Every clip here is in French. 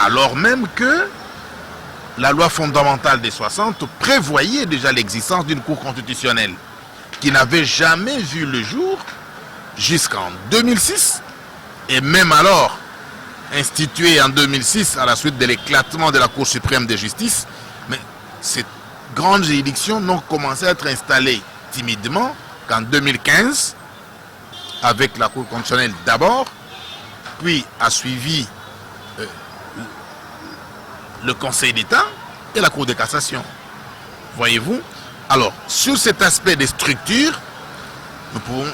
alors même que la loi fondamentale des 60 prévoyait déjà l'existence d'une Cour constitutionnelle qui n'avait jamais vu le jour jusqu'en 2006, et même alors instituée en 2006 à la suite de l'éclatement de la Cour suprême de justice. Mais ces grandes juridictions n'ont commencé à être installées timidement qu'en 2015, avec la Cour constitutionnelle d'abord, puis a suivi le Conseil d'État et la Cour de cassation. Voyez-vous? Alors, sur cet aspect des structures, nous pouvons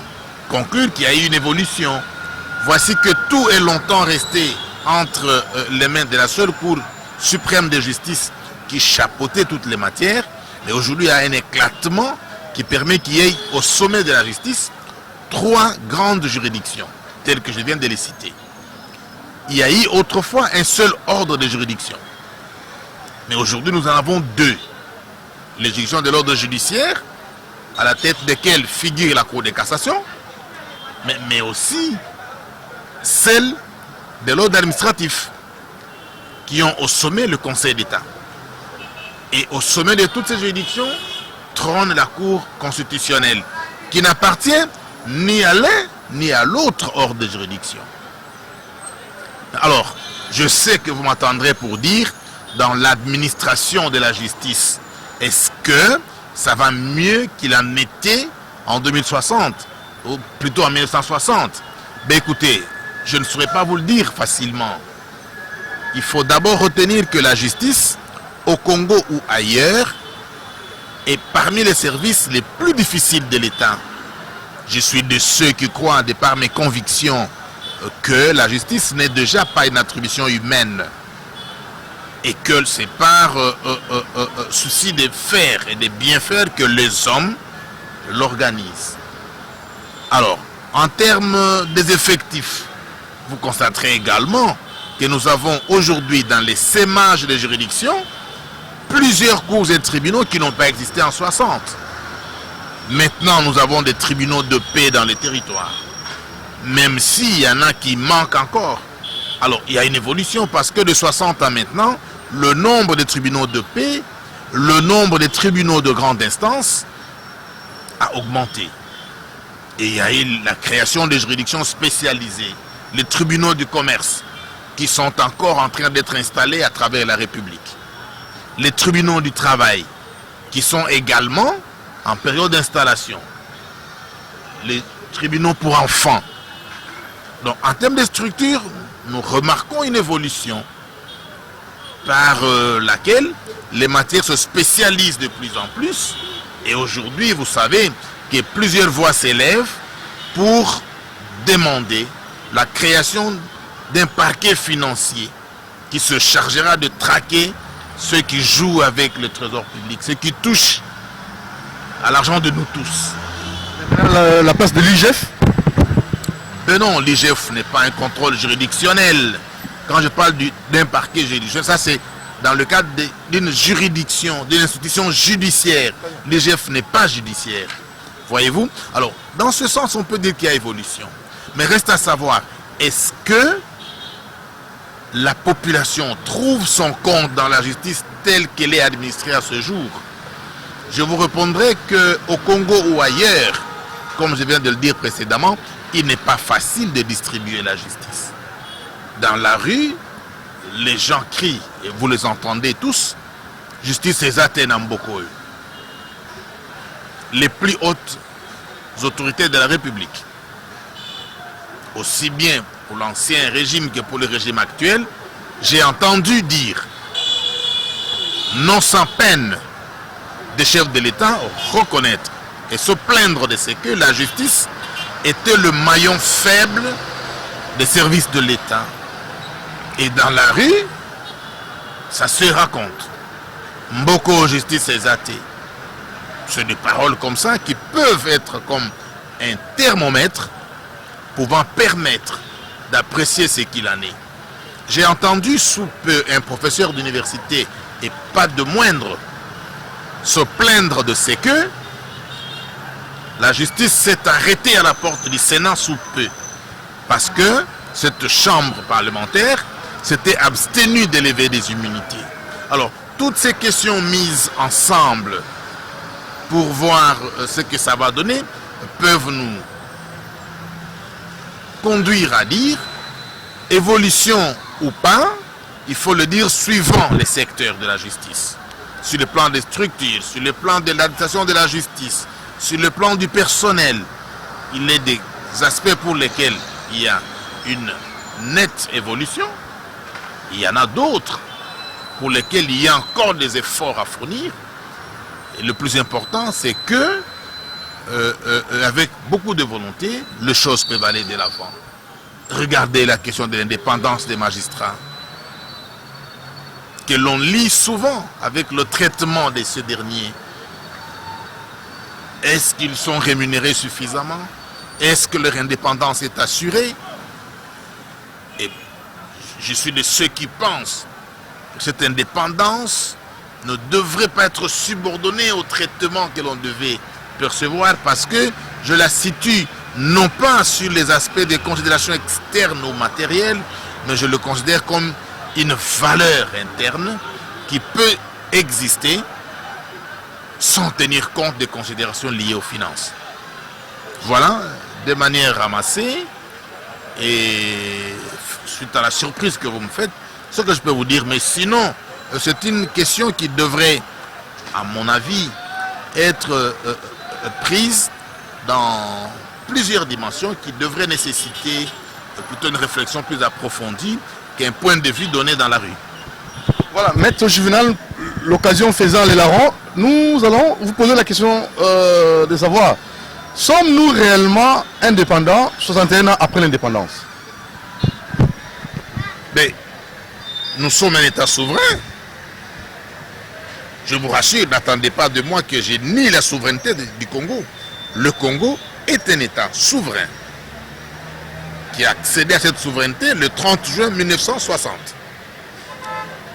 conclure qu'il y a eu une évolution. Voici que tout est longtemps resté entre les mains de la seule Cour suprême de justice qui chapeautait toutes les matières. Mais aujourd'hui, il y a un éclatement qui permet qu'il y ait au sommet de la justice 3 grandes juridictions, telles que je viens de les citer. Il y a eu autrefois un seul ordre de juridiction. Mais aujourd'hui, nous en avons 2. Les juridictions de l'ordre judiciaire, à la tête desquelles figure la Cour de cassation, mais aussi celle de l'ordre administratif, qui ont au sommet le Conseil d'État. Et au sommet de toutes ces juridictions trône la Cour constitutionnelle, qui n'appartient ni à l'un ni à l'autre ordre de juridiction. Alors, je sais que vous m'entendrez pour dire, dans l'administration de la justice, est-ce que ça va mieux qu'il en était en 2060, ou plutôt en 1960? Ben écoutez, je ne saurais pas vous le dire facilement. Il faut d'abord retenir que la justice, au Congo ou ailleurs, est parmi les services les plus difficiles de l'État. Je suis de ceux qui croient, de par mes convictions, que la justice n'est déjà pas une attribution humaine et que c'est par souci de faire et de bien faire que les hommes l'organisent. Alors, en termes des effectifs, vous constaterez également que nous avons aujourd'hui dans les sémages des juridictions plusieurs cours et tribunaux qui n'ont pas existé en 60. Maintenant, nous avons des tribunaux de paix dans les territoires, même s'il y en a qui manquent encore. Alors, il y a une évolution parce que de 60 à maintenant, le nombre de tribunaux de paix, le nombre de tribunaux de grande instance a augmenté. Et il y a eu la création des juridictions spécialisées, les tribunaux du commerce, qui sont encore en train d'être installés à travers la République. Les tribunaux du travail, qui sont également en période d'installation. Les tribunaux pour enfants. Donc, en termes de structure, nous remarquons une évolution par laquelle les matières se spécialisent de plus en plus. Et aujourd'hui, vous savez que plusieurs voix s'élèvent pour demander la création d'un parquet financier qui se chargera de traquer ceux qui jouent avec le trésor public, ceux qui touchent à l'argent de nous tous. La place de l'IGF? Mais non, l'IGF n'est pas un contrôle juridictionnel. Quand je parle d'un parquet juridictionnel, ça c'est dans le cadre d'une juridiction, d'une institution judiciaire. L'IGF n'est pas judiciaire. Voyez-vous? Alors, dans ce sens, on peut dire qu'il y a évolution. Mais reste à savoir, est-ce que la population trouve son compte dans la justice telle qu'elle est administrée à ce jour? Je vous répondrai qu'au Congo ou ailleurs, comme je viens de le dire précédemment, il n'est pas facile de distribuer la justice. Dans la rue, les gens crient, et vous les entendez tous, justice ezate na mboko. Les plus hautes autorités de la République, aussi bien pour l'ancien régime que pour le régime actuel, j'ai entendu dire, non sans peine, des chefs de l'État reconnaître et se plaindre de ce que la justice était le maillon faible des services de l'État. Et dans la rue, ça se raconte. Mboko justice ezate. C'est des paroles comme ça qui peuvent être comme un thermomètre pouvant permettre d'apprécier ce qu'il en est. J'ai entendu sous peu un professeur d'université, et pas de moindre, se plaindre de ce que la justice s'est arrêtée à la porte du Sénat sous peu. Parce que cette chambre parlementaire s'était abstenu d'élever des immunités. Alors, toutes ces questions mises ensemble pour voir ce que ça va donner peuvent nous conduire à dire, évolution ou pas, il faut le dire suivant les secteurs de la justice. Sur le plan des structures, sur le plan de l'administration de la justice, sur le plan du personnel, il est des aspects pour lesquels il y a une nette évolution. Il y en a d'autres pour lesquels il y a encore des efforts à fournir. Et le plus important, c'est que, avec beaucoup de volonté, les choses peuvent aller de l'avant. Regardez la question de l'indépendance des magistrats, que l'on lit souvent avec le traitement de ces derniers. Est-ce qu'ils sont rémunérés suffisamment? Est-ce que leur indépendance est assurée? Et je suis de ceux qui pensent que cette indépendance ne devrait pas être subordonnée au traitement que l'on devait percevoir, parce que je la situe non pas sur les aspects des considérations externes ou matérielles, mais je le considère comme une valeur interne qui peut exister sans tenir compte des considérations liées aux finances. Voilà, de manière ramassée, et suite à la surprise que vous me faites, ce que je peux vous dire. Mais sinon, c'est une question qui devrait, à mon avis, être prise dans plusieurs dimensions, qui devrait nécessiter plutôt une réflexion plus approfondie qu'un point de vue donné dans la rue. Voilà, Maître Juvenal, l'occasion faisant les larrons, nous allons vous poser la question de savoir, sommes-nous réellement indépendants 61 ans après l'indépendance? Mais nous sommes un État souverain. Je vous rassure, n'attendez pas de moi que j'ai ni la souveraineté du Congo. Le Congo est un État souverain qui a accédé à cette souveraineté le 30 juin 1960.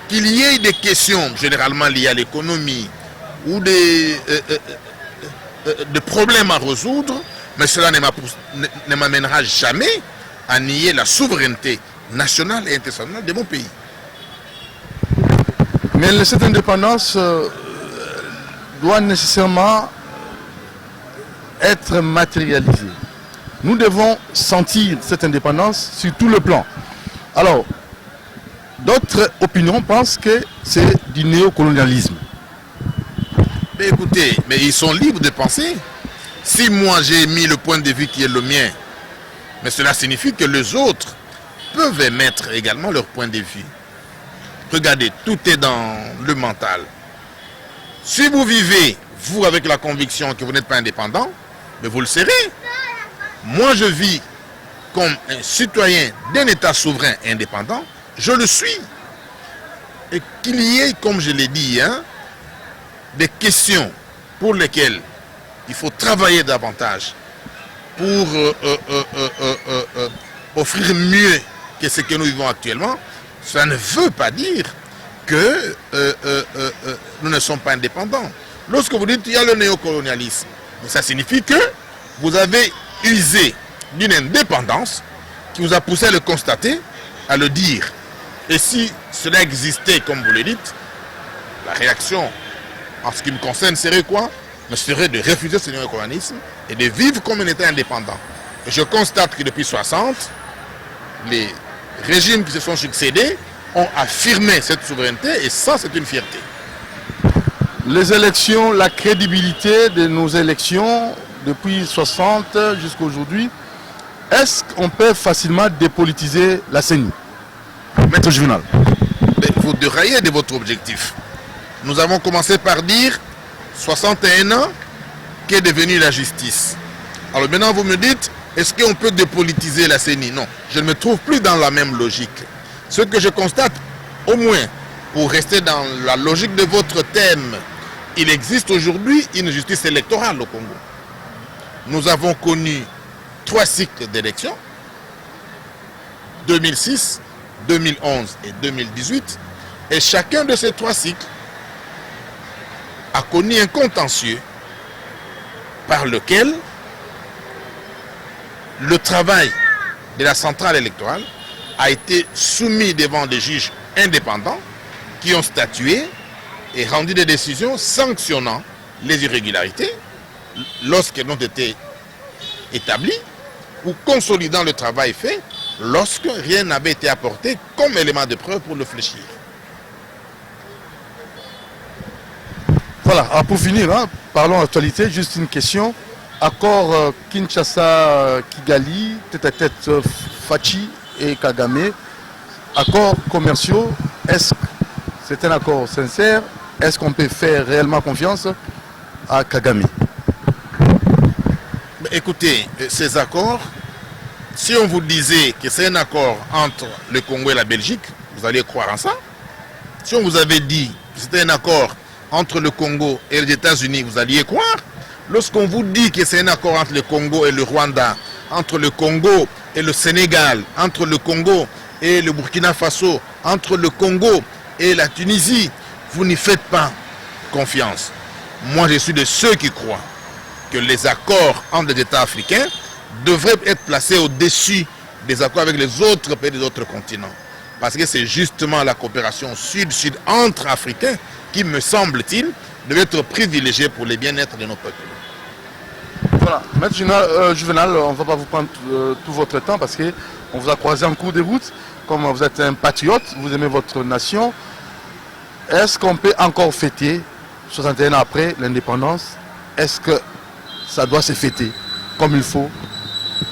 Qu'il y ait des questions généralement liées à l'économie ou des problèmes à résoudre, mais cela ne m'amènera jamais à nier la souveraineté nationale et internationale de mon pays. Mais cette indépendance doit nécessairement être matérialisée. Nous devons sentir cette indépendance sur tout le plan. Alors, d'autres opinions pensent que c'est du néocolonialisme. Mais écoutez, mais ils sont libres de penser. Si moi j'ai mis le point de vue qui est le mien, mais cela signifie que les autres peuvent émettre également leur point de vue. Regardez, tout est dans le mental. Si vous vivez, vous, avec la conviction que vous n'êtes pas indépendant, mais vous le serez. Moi, je vis comme un citoyen d'un État souverain et indépendant, je le suis. Et qu'il y ait, comme je l'ai dit, des questions pour lesquelles il faut travailler davantage pour offrir mieux que ce que nous vivons actuellement, ça ne veut pas dire que nous ne sommes pas indépendants. Lorsque vous dites qu'il y a le néocolonialisme, ça signifie que vous avez usé d'une indépendance qui vous a poussé à le constater, à le dire. Et si cela existait, comme vous le dites, la réaction, en ce qui me concerne, serait quoi? Serait de refuser ce néocolonialisme et de vivre comme un État indépendant. Et je constate que depuis 60, les régimes qui se sont succédés ont affirmé cette souveraineté, et ça, c'est une fierté. Les élections, la crédibilité de nos élections depuis 60 jusqu'à aujourd'hui, est-ce qu'on peut facilement dépolitiser la CENI? Maître Juvenal. Vous déraillez de votre objectif. Nous avons commencé par dire 61 ans, qu'est devenue la justice. Alors maintenant vous me dites, est-ce qu'on peut dépolitiser la CENI? Non, je ne me trouve plus dans la même logique. Ce que je constate, au moins, pour rester dans la logique de votre thème, il existe aujourd'hui une justice électorale au Congo. Nous avons connu 3 cycles d'élections, 2006, 2011 et 2018, et chacun de ces 3 cycles a connu un contentieux par lequel le travail de la centrale électorale a été soumis devant des juges indépendants qui ont statué et rendu des décisions sanctionnant les irrégularités lorsqu'elles ont été établies ou consolidant le travail fait lorsque rien n'avait été apporté comme élément de preuve pour le fléchir. Voilà, alors pour finir, parlons actualité, juste une question. Accord Kinshasa-Kigali, tête-à-tête Fachi et Kagame, accords commerciaux, est-ce que c'est un accord sincère? Est-ce qu'on peut faire réellement confiance à Kagame? Écoutez, ces accords, si on vous disait que c'est un accord entre le Congo et la Belgique, vous allez croire en ça. Si on vous avait dit que c'était un accord entre le Congo et les États-Unis, vous alliez croire. Lorsqu'on vous dit que c'est un accord entre le Congo et le Rwanda, entre le Congo et le Sénégal, entre le Congo et le Burkina Faso, entre le Congo et la Tunisie, vous n'y faites pas confiance. Moi, je suis de ceux qui croient que les accords entre les États africains devraient être placés au-dessus des accords avec les autres pays des autres continents. Parce que c'est justement la coopération sud-sud entre Africains qui, me semble-t-il, devait être privilégiée pour le bien-être de nos peuples. Voilà, Maître Juvenal, on ne va pas vous prendre tout votre temps parce qu'on vous a croisé en cours de route. Comme vous êtes un patriote, vous aimez votre nation. Est-ce qu'on peut encore fêter, 61 ans après l'indépendance, est-ce que ça doit se fêter comme il faut,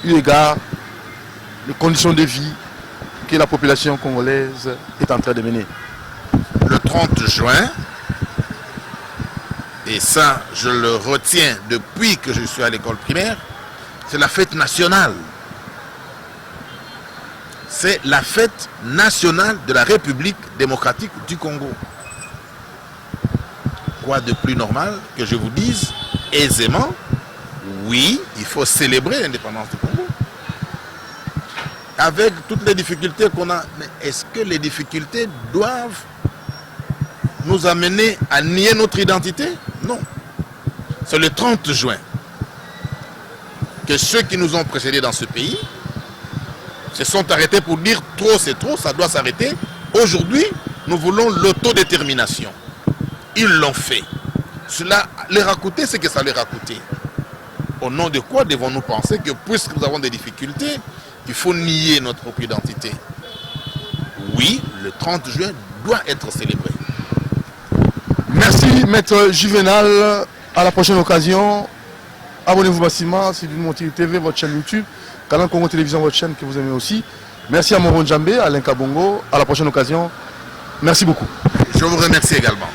eu égard les conditions de vie que la population congolaise est en train de mener? Le 30 juin, et ça je le retiens depuis que je suis à l'école primaire, c'est la fête nationale. C'est la fête nationale de la République démocratique du Congo. Quoi de plus normal que je vous dise aisément, oui, il faut célébrer l'indépendance du Congo. Avec toutes les difficultés qu'on a, mais est-ce que les difficultés doivent nous amener à nier notre identité? Non. C'est le 30 juin que ceux qui nous ont précédés dans ce pays se sont arrêtés pour dire trop c'est trop, ça doit s'arrêter. Aujourd'hui, nous voulons l'autodétermination. Ils l'ont fait. Cela leur a coûté ce que ça leur a coûté. Au nom de quoi devons-nous penser que puisque nous avons des difficultés, il faut nier notre propre identité? Oui, le 30 juin doit être célébré. Merci, Maître Juvenal. À la prochaine occasion. Abonnez-vous massivement sur Monti TV, votre chaîne YouTube, Canal Congo Télévision, votre chaîne que vous aimez aussi. Merci à Moron Djambé, à Alain Kabongo. À la prochaine occasion. Merci beaucoup. Je vous remercie également.